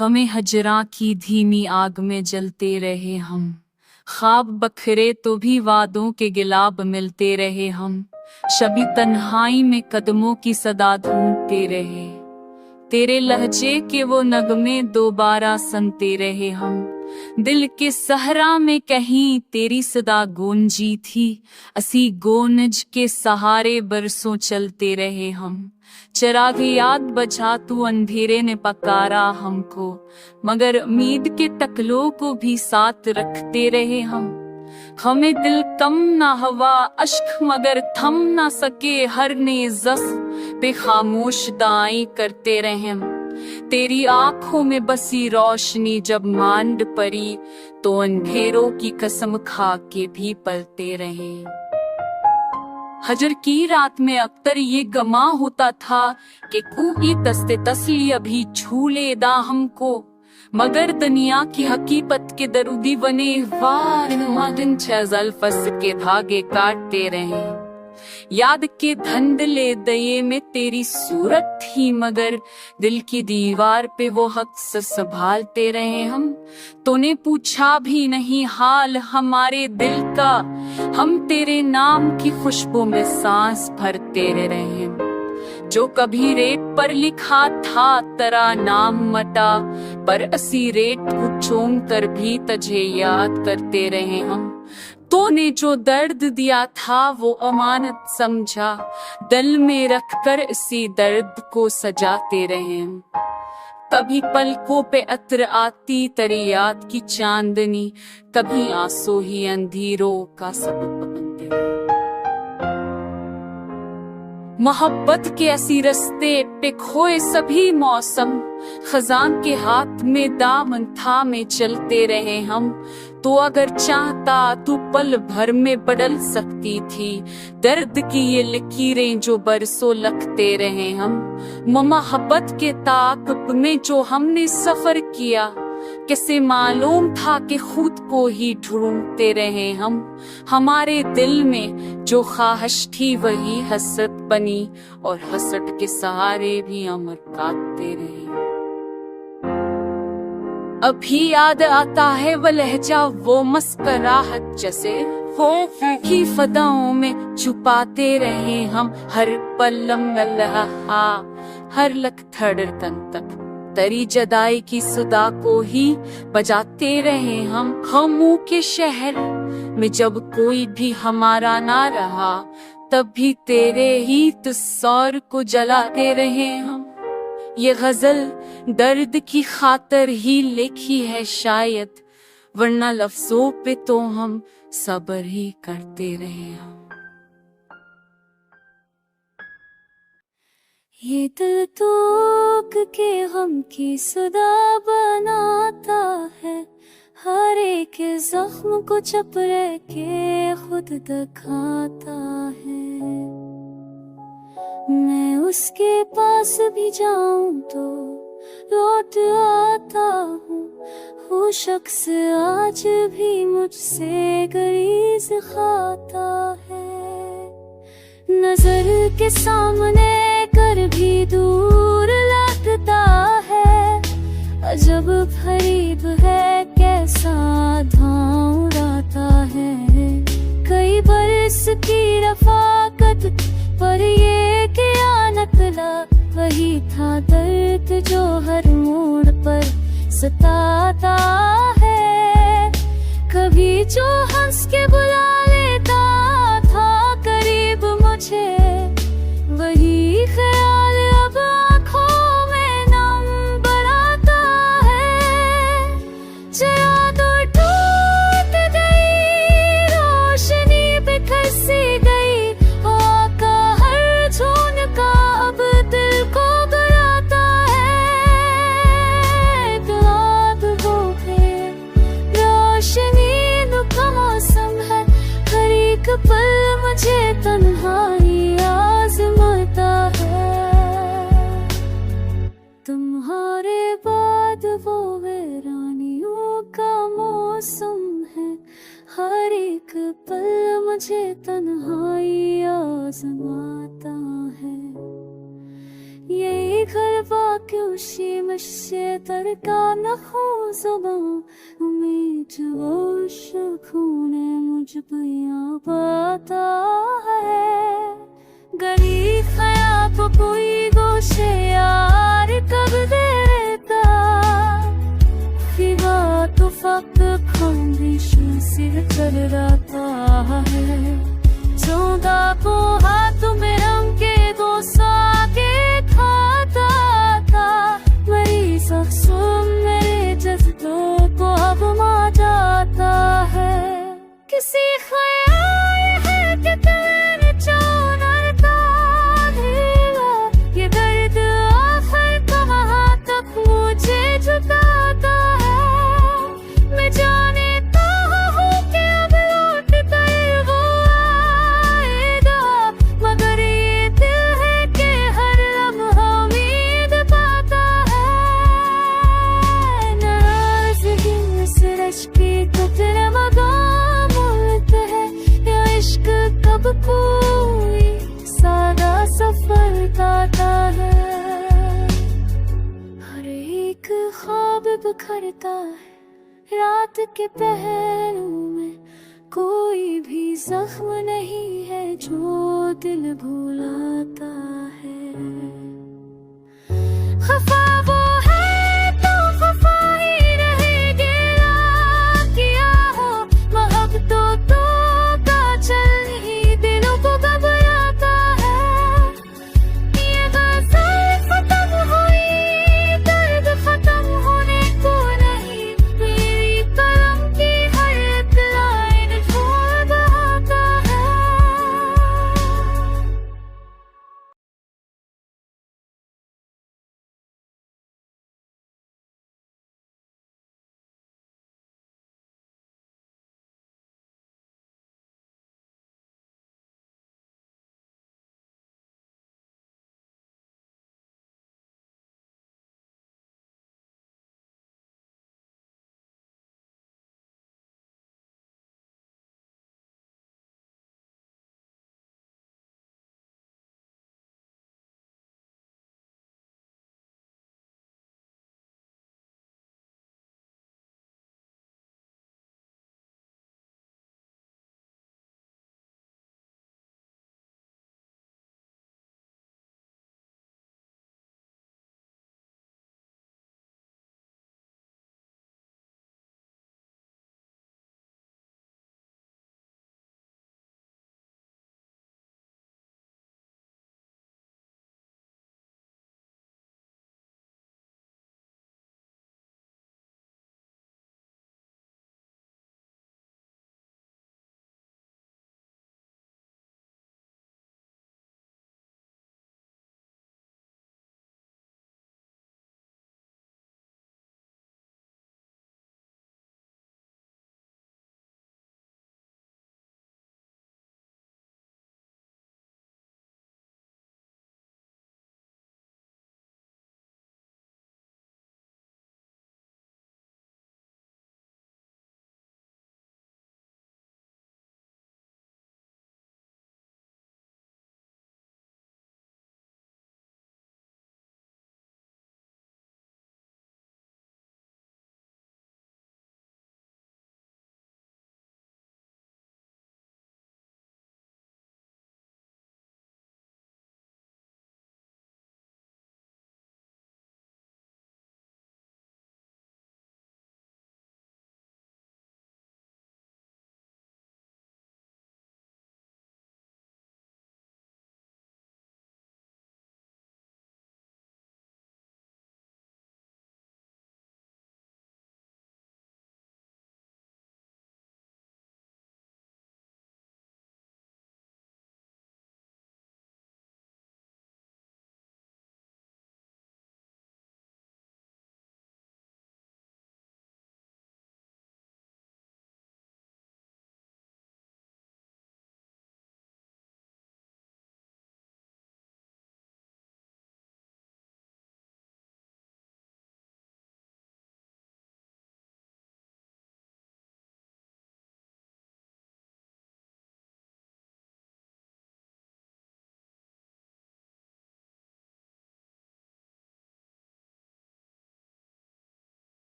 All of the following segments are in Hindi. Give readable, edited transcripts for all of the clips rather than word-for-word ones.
हमें हजरा की धीमी आग में जलते रहे हम, ख्वाब बखरे तो भी वादों के गिलाब मिलते रहे हम, शबी तन्हाई में कदमों की सदा ढूंढते रहे, तेरे लहजे के वो नगमे दोबारा सुनते रहे हम, दिल के सहरा में कहीं तेरी सदा गूंजी थी, असी गोनज के सहारे बरसों चलते रहे हम, चिराग याद बचा तू अंधेरे ने पकारा हमको, मगर उम्मीद के टकलों को भी साथ रखते रहे हम, हमें दिल कम ना हवा अश्क मगर थम ना सके हर नेज़स पे खामोश दाई करते रहे हम, तेरी आंखों में बसी रोशनी जब मांड पड़ी तो अंधेरों की कसम खा के भी पलते रहे। हजर की रात में अक्तर ये गमा होता था कि कोई दस्ते तसली अभी छू लेदा हमको, मगर दुनिया की हकीकत के दरूदी बने वार फस के धागे काटते रहे, याद के धंधले दये में तेरी सूरत थी मगर दिल की दीवार पे वो हक से संभालते रहे हम, तूने पूछा भी नहीं हाल हमारे दिल का, हम तेरे नाम की खुशबू में सांस भरते रहे, जो कभी रेत पर लिखा था तेरा नाम मटा, पर असी रेत को चूम कर भी तुझे याद करते रहे हम, तूने जो दर्द दिया था वो अमानत समझा, दिल में रखकर इसी दर्द को सजाते रहे, कभी पलकों पे अत्र आती तेरी याद की चांदनी, कभी आंसू ही अंधेरों का सबब बनते रहे। मोहब्बत के ऐसी रस्ते पे खोए सभी मौसम, खजान के हाथ में दामन थामे चलते रहे हम, तो अगर चाहता तू पल भर में बदल सकती थी दर्द की ये लकीरें जो बरसों लगते रहे हम, मोहब्बत के ताक़ब में जो हमने सफर किया कैसे मालूम था कि खुद को ही ढूंढते रहे हम, हमारे दिल में जो ख्वाहिश थी वही हसरत बनी और हसरत के सहारे भी अमर काटते रहे। अभी याद आता है वो लहजा वो मस्कराहट जैसे हो की फदाओं में छुपाते रहे हम, हर पल लम्हा हर लक धड़कन तक तेरी जदाई की सुदा को ही बजाते रहे हम, खामों के शहर में जब कोई भी हमारा ना रहा तब भी तेरे ही तस्वीर को जलाते रहे हम, ये गजल दर्द की खातर ही लिखी है शायद, वरना लफ्जों पे तो हम सब्र ही करते रहे हम। ये दिल तोक के हम की सुदा बनाता है, हर एक जख्म को चपरे के खुद दिखाता है, मैं उसके पास भी जाऊं तो लौट आता हूँ, वो शख्स आज भी मुझसे गरीज खाता है, नजर के सामने कर भी दूर लगता है, अजब फरीब है कैसा धाम उड़ाता है, कई बरस की रफाकत पर ये क्या नकला, वही था दर्द जो हर मोड़ पर सताता है, कभी जो हंस के बुला लेता था करीब मुझे, वही ख्याल अब आँखों में नम बनाता है, जरा तो टूट गई रोशनी बिखर सी गई, आका हर झोंका अब दिल को बुलाता है, रात हो गए रोशनी का मौसम है, हर एक पल मुझे तन्हाई आज़माता है, तुम्हारे बाद वो वीरानियों का मौसम है, हर एक पल मुझे तन्हाई आज़माता है, ये घर क्यों शीमश से तरता न हो ज़ुबां, उम्मीद वो सुकून मुझ पे आ पाता है। गली ख़याब कोई गोशे यार कब देता, फिवा तो फक्त खामोशी से कर रहा है। जोदा को हाथ में रंग के गोसा के खाता था, मेरी शख्सों मेरे जज्बों को अब मा जाता है। किसी ख्याल है कि तेरे चौनरता देगा, ये दर्द आखिर कहाँ तक मुझे झुकाता है। मैं जानता हूँ कि अब लौट कर वो आएगा, मगर ये दिल है कि हर लम्हा उम्मीद पाता है। नाज़िकी में सिरश की तो तेरे मकाम उड़ते हैं, ये इश्क कब कोई सादा सफर काटा है। हर एक ख्वाब बिखरता है रात के पहरों में, कोई भी जख्म नहीं है जो दिल भुलाता है। खफा वो है तो खफा ही रहेगी, ना किया हो मोहब्बतों का चल ही दिलों को घबराता है। ये गज़ल खत्म हुई, दर्द खत्म होने को नहीं, मेरी कलम की हर एक लाइन ढोल बहाता है।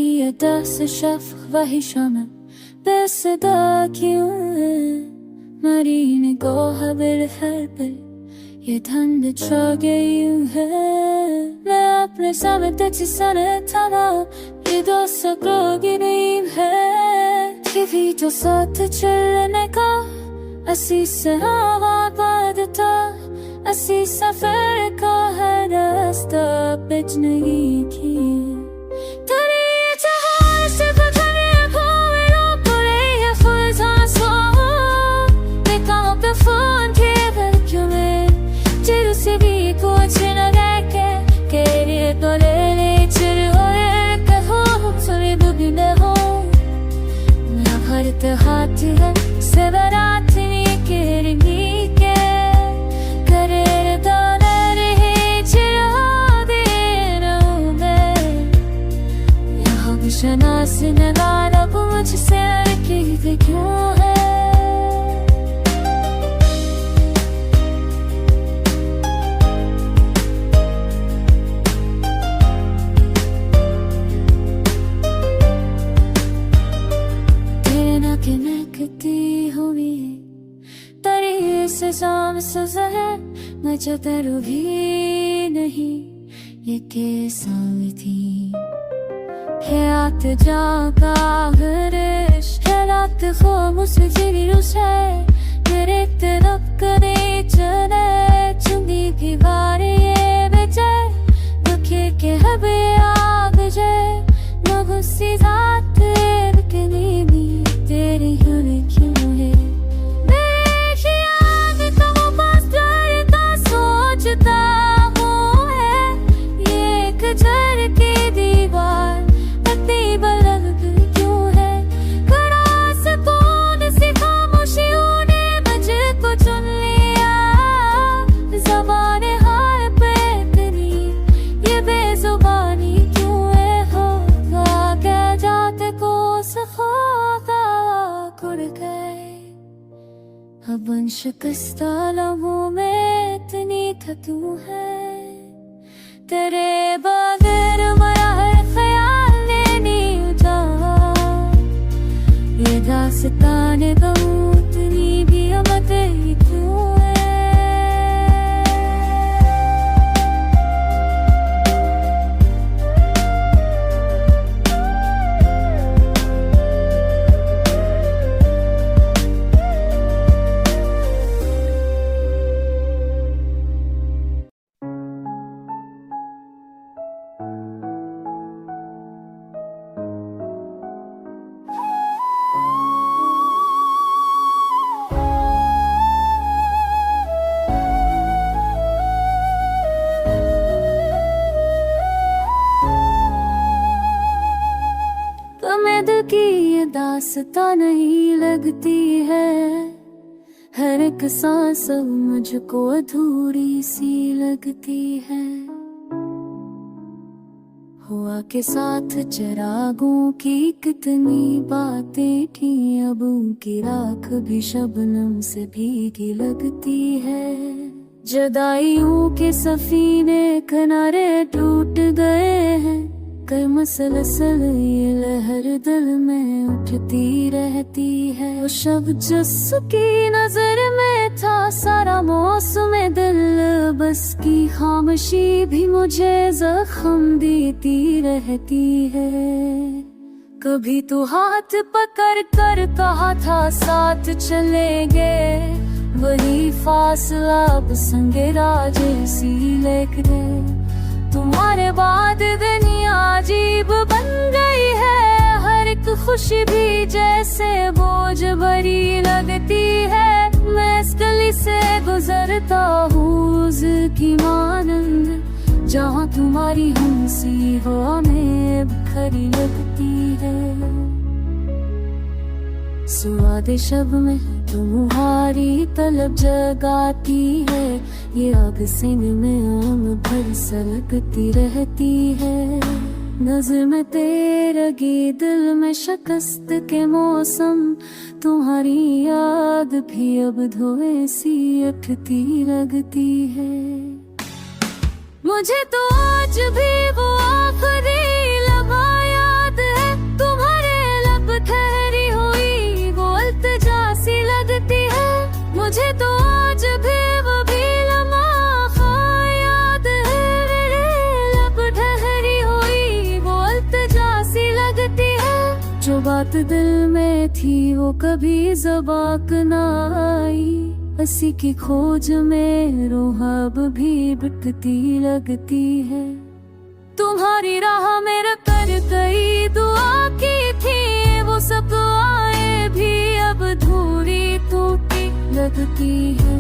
ये दस शफ़क़ वही शम्अ बेसदा क्यों है, मरी निगाह बिलखैर पे ये ठंड छा गई है। मैं अपने सामने टैक्सी साने थाना, ये दोस्त की नींद है। टीवी तो साथ चलने का असी से हवा बदता, असी सफर का है रास्ता बिच नहीं की। तेरी जहां से बदले भूलो पड़े ये फुलझा सो, मैं कहाँ पे फोन के बल्कि में चिर से भी कुछ न देखे के लिए तो ले ले चिर होए कहो सुनी दुबी न हो। मेरा भरत हाथ है से बरात शनासी ने गाना मुझसे की क्यों है। तेरे ना के महकती हुई तेरी से शाम सजा है, मैं चतरू भी नहीं ये कैसा थी। हयात जागा गरिश हयात खामोश तेरी रुस है, मेरे तरफ करे चले चुनी की बारी ये बेचे दुखे के हबे आग जे न गुस्सी जात बिकनी भी तेरी हुई क्यों है। मेरे ख्याल का वो पास डरता सोचता हूँ है, ये एक झर की दीवार शिकस्ता लम्हों में इतनी था तू है, तेरे बगैर मरा है ख्याल नहीं उठा। ये दास्तान कहूँ इतनी भी अमत ही क्यों है। दास्तां नहीं लगती है, हर एक सांस मुझको अधूरी सी लगती है। हुआ के साथ चिरागों की कितनी बातें थी, अब उनकी राख भी शबनम से भीगी लगती है। जुदाइयों के सफीने किनारे टूट गए हैं, कई मसलसल ये लहर दिल में उठती रहती है। वो शब जिसकी नजर में था सारा मौसम दिल, बस की खामोशी भी मुझे जख्म देती रहती है। कभी तो हाथ पकड़ कर कहा था साथ चलेंगे, वही फासला अब संगे राजे सी लेके तुम्हारे बाद दुनिया अजीब बन गई है। हर एक खुशी भी जैसे बोझ भरी लगती है। मैं इस गली से गुजरता हूँ उसकी मानंद, जहाँ तुम्हारी हंसी हवा में बिखरी लगती है। सुवादे शब में तुम्हारी तलब जगाती है, ये आग सीने में आम भर सलगती रहती है। नजर में तेरगी दिल में शिकस्त के मौसम, तुम्हारी याद भी अब धोए सी उठती लगती है। मुझे तो आज भी वो आखिरी लम्हा याद है, जो बात दिल में थी वो कभी ज़बाक ना आई, हंसी की खोज में रूह अब भी बिकती लगती है। तुम्हारी राह मेरा कर कई दुआ की थी, वो सब दुआएं भी अब धूरी टूटी लगती है।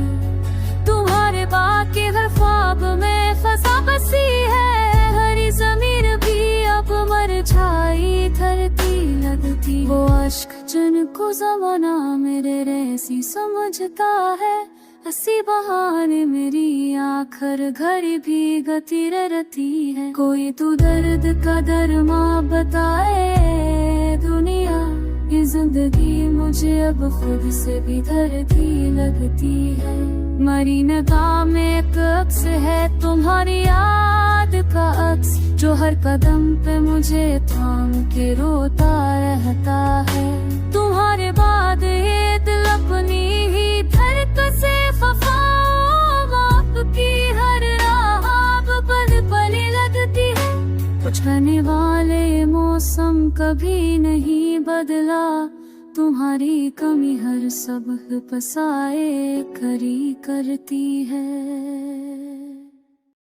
तुम्हारे बाकी हर ख्वाब में फसा बसी है, हरी जमीन भी अब मरझाई धरती लगती। वो अश्क जिनको ज़माना मेरे रैसी समझता है, हंसी बहाने मेरी आखिर घर भी गति रहती है। कोई तो दर्द का दरमा बताए दुनिया, ये जिंदगी मुझे अब खुद से भी धरती लगती है। मरी नगाह में एक अक्स है तुम्हारी याद का अक्स, जो हर कदम पे मुझे थाम के रोता रहता है। तुम्हारे बाद ये दिल अपनी ही धड़कन से आपकी हर राह पल पल लगती है। कुछ कहने वाले मौसम कभी नहीं बदला, तुम्हारी कमी हर सबक पसाए खरी करती है।